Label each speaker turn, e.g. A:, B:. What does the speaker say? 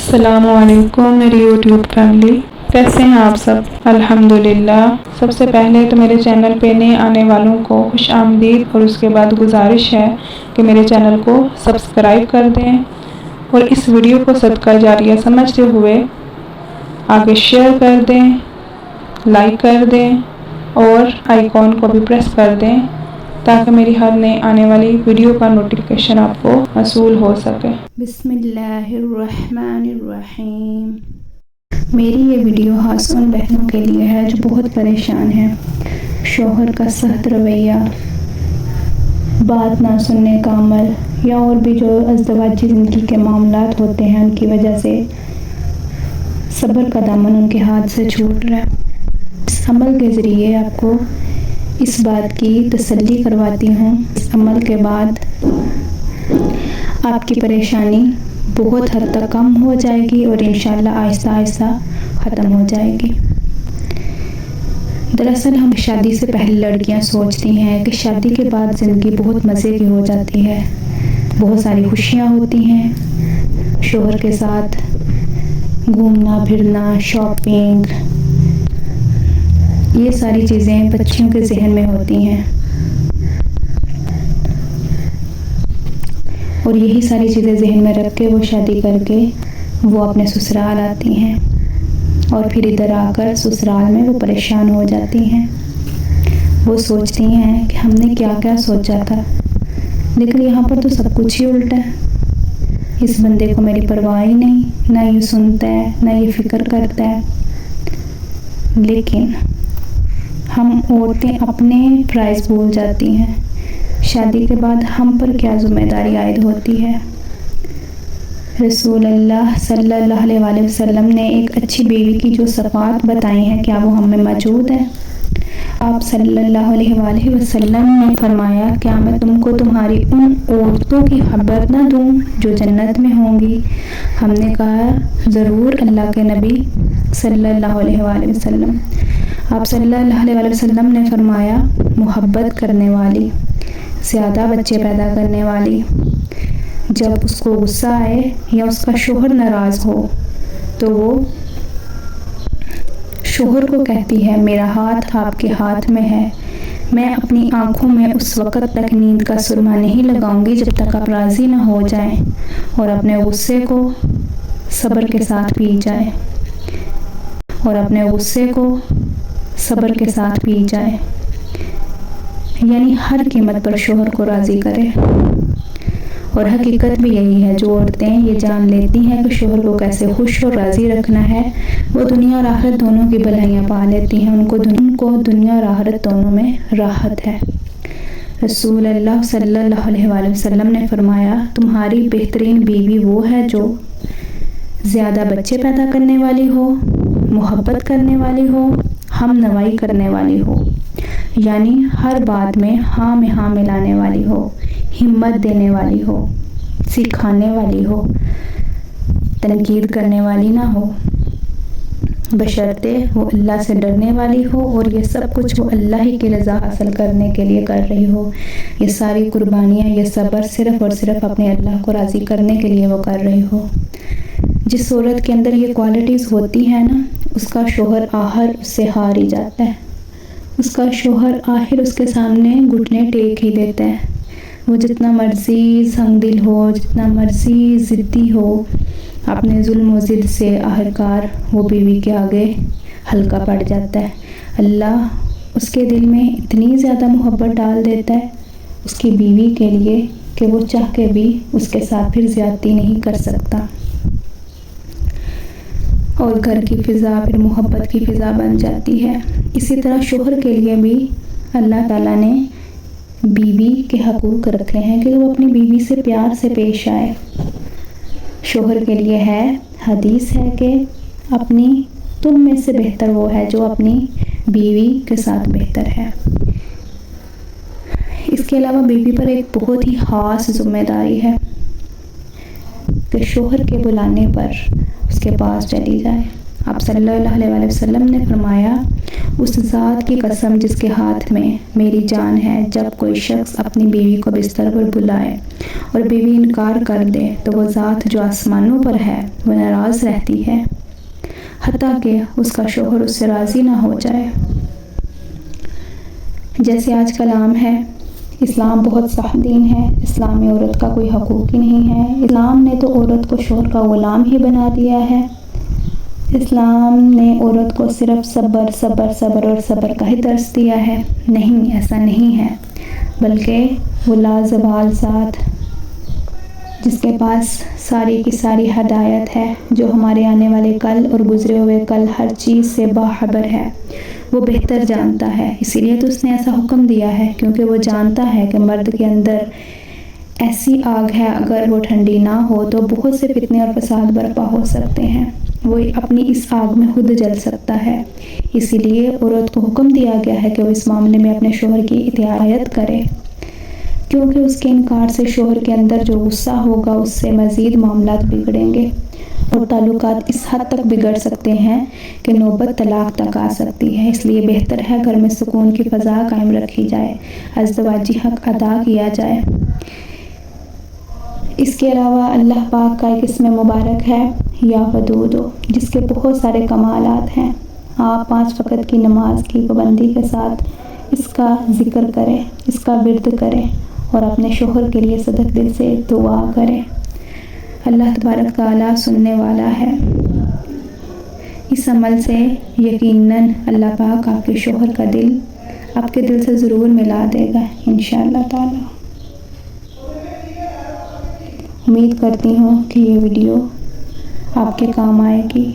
A: السلام علیکم میری یوٹیوب فیملی، کیسے ہیں آپ سب؟ الحمدللہ۔ سب سے پہلے تو میرے چینل پہ نئے آنے والوں کو خوش آمدید، اور اس کے بعد گزارش ہے کہ میرے چینل کو سبسکرائب کر دیں اور اس ویڈیو کو صدقہ جاریہ سمجھتے ہوئے آگے شیئر کر دیں، لائک کر دیں اور آئیکن کو بھی پریس کر دیں تاکہ میری ہر نئے آنے والی ویڈیو کا نوٹیفیکیشن آپ کو موصول ہو سکے۔
B: بسم اللہ الرحمن الرحیم۔ میری یہ ویڈیو خاص ان بہنوں کے لیے ہے جو بہت پریشان ہیں، شوہر کا سخت رویہ، بات نہ سننے کا عمل، یا اور بھی جو ازدواجی زندگی کے معاملات ہوتے ہیں ان کی وجہ سے صبر کا دامن ان کے ہاتھ سے چھوٹ رہا ہے۔ اس عمل کے ذریعے آپ کو اس بات کی تسلی کرواتی ہوں، اس عمل کے بعد آپ کی پریشانی بہت حد تک کم ہو جائے گی اور انشاءاللہ آہستہ آہستہ ختم ہو جائے گی۔ دراصل ہم شادی سے پہلے لڑکیاں سوچتی ہیں کہ شادی کے بعد زندگی بہت مزے کی ہو جاتی ہے، بہت ساری خوشیاں ہوتی ہیں، شوہر کے ساتھ گھومنا پھرنا، شاپنگ، یہ ساری چیزیں بچیوں کے ذہن میں ہوتی ہیں، اور یہی ساری چیزیں ذہن میں رکھ کے وہ شادی کر کے وہ اپنے سسرال آتی ہیں، اور پھر ادھر آ کر سسرال میں وہ پریشان ہو جاتی ہیں۔ وہ سوچتی ہیں کہ ہم نے کیا کیا سوچا تھا، لیکن یہاں پر تو سب کچھ ہی الٹا ہے، اس بندے کو میری پرواہ ہی نہیں، نہ یہ سنتا ہے نہ یہ فکر کرتا ہے۔ لیکن ہم عورتیں اپنے فرائض بھول جاتی ہیں، شادی کے بعد ہم پر کیا ذمہ داری عائد ہوتی ہے۔ رسول اللہ صلی اللہ علیہ وآلہ وسلم نے ایک اچھی بیوی کی جو صفات بتائی ہیں، کیا وہ ہم میں موجود ہے؟ آپ صلی اللہ علیہ وآلہ وسلم نے فرمایا، کیا میں تم کو تمہاری ان عورتوں کی خبر نہ دوں جو جنت میں ہوں گی؟ ہم نے کہا ضرور اللہ کے نبی صلی اللہ علیہ وآلہ وسلم۔ آپ صلی اللہ علیہ وآلہ وسلم نے فرمایا، محبت کرنے والی، زیادہ بچے پیدا کرنے والی، جب اس کو غصہ آئے یا اس کا شوہر ناراض ہو تو وہ شوہر کو کہتی ہے، میرا ہاتھ آپ کے ہاتھ میں ہے، میں اپنی آنکھوں میں اس وقت تک نیند کا سرما نہیں لگاؤں گی جب تک آپ راضی نہ ہو جائیں، اور اپنے غصے کو صبر کے ساتھ پی جائے، اور اپنے غصے کو صبر کے ساتھ پی جائے، یعنی ہر قیمت پر شوہر کو راضی کرے۔ اور حقیقت بھی یہی ہے، جو عورتیں یہ جان لیتی ہیں کہ شوہر کو کیسے خوش اور راضی رکھنا ہے، وہ دنیا اور آخرت دونوں کی بھلائیاں پا لیتی ہیں، ان کو دنیا اور آخرت دونوں میں راحت ہے۔ رسول اللہ صلی اللہ علیہ وآلہ وسلم نے فرمایا، تمہاری بہترین بیوی وہ ہے جو زیادہ بچے پیدا کرنے والی ہو، محبت کرنے والی ہو، ہم نوائی کرنے والی ہو، یعنی ہر بات میں ہاں میں ہاں ملانے والی ہو، ہمت دینے والی ہو، سکھانے والی ہو، تنقید کرنے والی نہ ہو، بشرطے وہ اللہ سے ڈرنے والی ہو، اور یہ سب کچھ وہ اللہ ہی کی رضا حاصل کرنے کے لیے کر رہی ہو، یہ ساری قربانیاں، یہ صبر صرف اور صرف اپنے اللہ کو راضی کرنے کے لیے وہ کر رہی ہو۔ جس عورت کے اندر یہ کوالٹیز ہوتی ہیں نا، اس کا شوہر آخر اس سے ہار ہی جاتا ہے، اس کا شوہر آخر اس کے سامنے گھٹنے ٹیک ہی دیتا ہے، وہ جتنا مرضی سنگ دل ہو، جتنا مرضی ضدی ہو، اپنے ظلم و ضد سے آخرکار وہ بیوی کے آگے ہلکا پڑ جاتا ہے۔ اللہ اس کے دل میں اتنی زیادہ محبت ڈال دیتا ہے اس کی بیوی کے لیے کہ وہ چاہ کے بھی اس کے ساتھ پھر زیادتی نہیں کر سکتا، اور گھر کی فضا پھر محبت کی فضا بن جاتی ہے۔ اسی طرح شوہر کے لیے بھی اللہ تعالیٰ نے بیوی کے حقوق رکھے ہیں کہ وہ اپنی بیوی سے پیار سے پیش آئے۔ شوہر کے لیے ہے، حدیث ہے کہ تم میں سے بہتر وہ ہے جو اپنی بیوی کے ساتھ بہتر ہے۔ اس کے علاوہ بیوی پر ایک بہت ہی خاص ذمہ داری ہے کہ شوہر کے بلانے پر اس کے پاس چلی جائے، آپ صلی اللہ علیہ وسلم نے فرمایا، اس ذات کی قسم جس کے ہاتھ میں میری جان ہے، جب کوئی شخص اپنی بیوی کو بستر پر بلائے اور بیوی انکار کر دے تو وہ ذات جو آسمانوں پر ہے وہ ناراض رہتی ہے حتیٰ کہ اس کا شوہر اس سے راضی نہ ہو جائے۔ جیسے آج کل عام ہے، اسلام بہت سخت دین ہے، اسلام میں عورت کا کوئی حقوق ہی نہیں ہے۔ اسلام نے تو عورت کو شوہر کا غلام ہی بنا دیا ہے۔ اسلام نے عورت کو صرف صبر صبر صبر اور صبر کا ہی درس دیا ہے۔ نہیں، ایسا نہیں ہے، بلکہ وہ لازوال ذات جس کے پاس ساری کی ساری ہدایت ہے، جو ہمارے آنے والے کل اور گزرے ہوئے کل ہر چیز سے باخبر ہے، وہ بہتر جانتا ہے۔ اسی لیے تو اس نے ایسا حکم دیا ہے، کیونکہ وہ جانتا ہے کہ مرد کے اندر ایسی آگ ہے، اگر وہ ٹھنڈی نہ ہو تو بہت سے فتنے اور فساد برپا ہو سکتے ہیں، وہ اپنی اس آگ میں خود جل سکتا ہے۔ اسی لیے عورت کو حکم دیا گیا ہے کہ وہ اس معاملے میں اپنے شوہر کی اطاعت کرے، کیونکہ اس کے انکار سے شوہر کے اندر جو غصہ ہوگا اس سے مزید معاملات بگڑیں گے اور تعلقات اس حد تک بگڑ سکتے ہیں کہ نوبت طلاق تک آ سکتی ہے۔ اس لیے بہتر ہے گھر میں سکون کی فضا قائم رکھی جائے، ازدواجی حق ادا کیا جائے۔ اس کے علاوہ اللہ پاک کا ایک اسم مبارک ہے یا ودود، جس کے بہت سارے کمالات ہیں۔ آپ 5 وقت کی نماز کی پابندی کے ساتھ اس کا ذکر کریں، اس کا ورد کریں اور اپنے شوہر کے لیے صدق دل سے دعا کریں۔ اللہ تبارک تعالیٰ سننے والا ہے۔ اس عمل سے یقیناً اللہ پاک آپ کے شوہر کا دل آپ کے دل سے ضرور ملا دے گا انشاءاللہ تعالیٰ۔ امید کرتی ہوں کہ یہ ویڈیو آپ کے کام آئے گی۔